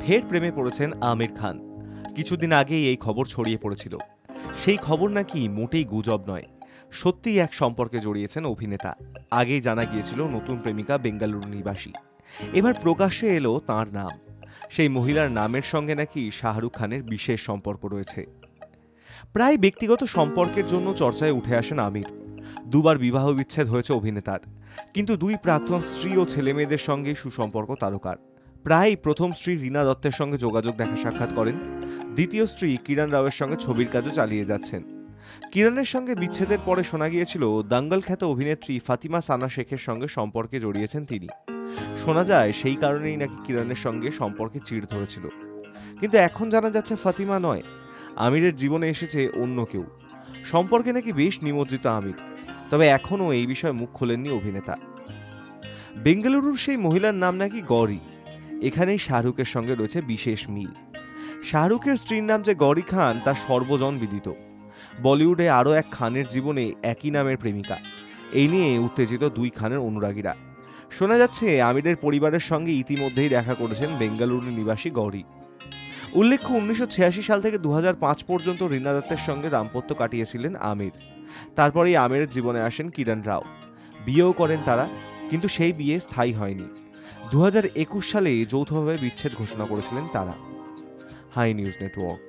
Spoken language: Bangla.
ফের প্রেমে পড়েছেন আমির খান। কিছুদিন আগেই এই খবর ছড়িয়ে পড়েছিল। সেই খবর নাকি মোটেই গুজব নয়, সত্যিই এক সম্পর্কে জড়িয়েছেন অভিনেতা। আগেই জানা গিয়েছিল নতুন প্রেমিকা বেঙ্গালুরু নিবাসী। এবার প্রকাশ্যে এলো তাঁর নাম। সেই মহিলার নামের সঙ্গে নাকি শাহরুখ খানের বিশেষ সম্পর্ক রয়েছে। প্রায় ব্যক্তিগত সম্পর্কের জন্য চর্চায় উঠে আসেন আমির। দুবার বিবাহ বিচ্ছেদ হয়েছে অভিনেতার, কিন্তু দুই প্রাক্তন স্ত্রী ও ছেলেমেয়েদের সঙ্গে সুসম্পর্ক তারকার। প্রায় প্রথম স্ত্রী রীনা দত্তের সঙ্গে যোগাযোগ দেখা সাক্ষাৎ করেন। দ্বিতীয় স্ত্রী কিরণ রাওয়ের সঙ্গে ছবির কাজও চালিয়ে যাচ্ছেন। কিরণের সঙ্গে বিচ্ছেদের পরে শোনা গিয়েছিল দাঙ্গল খ্যাত অভিনেত্রী ফাতিমা সানা শেখের সঙ্গে সম্পর্কে জড়িয়েছেন তিনি। শোনা যায় সেই কারণেই নাকি কিরণের সঙ্গে সম্পর্কে চিড় ধরেছিল। কিন্তু এখন জানা যাচ্ছে ফাতিমা নয়, আমিরের জীবনে এসেছে অন্য কেউ। সম্পর্কে নাকি বেশ নিমজ্জিত আমির, তবে এখনও এই বিষয়ে মুখ খোলেননি অভিনেতা। বেঙ্গালুরুর সেই মহিলার নাম নাকি গৌরী। এখানেই শাহরুখের সঙ্গে রয়েছে বিশেষ মিল। শাহরুখের স্ত্রীর নাম যে গৌরী খান তা সর্বজন বিদিত। বলিউডে আরও এক খানের জীবনে একই নামের প্রেমিকা। এই নিয়ে উত্তেজিত দুই খানের অনুরাগীরা। শোনা যাচ্ছে আমিরের পরিবারের সঙ্গে ইতিমধ্যেই দেখা করেছেন বেঙ্গালুরু নিবাসী গৌরী। উল্লেখ্য, 1986 সাল থেকে 2005 পর্যন্ত রীনা দত্তের সঙ্গে দাম্পত্য কাটিয়েছিলেন আমির। তারপরেই আমিরের জীবনে আসেন কিরণ রাও। বিয়েও করেন তারা, কিন্তু সেই বিয়ে স্থায়ী হয়নি। 2021 সালে যৌথভাবে বিচ্ছেদ ঘোষণা করেছিলেন তারা। Hi news network.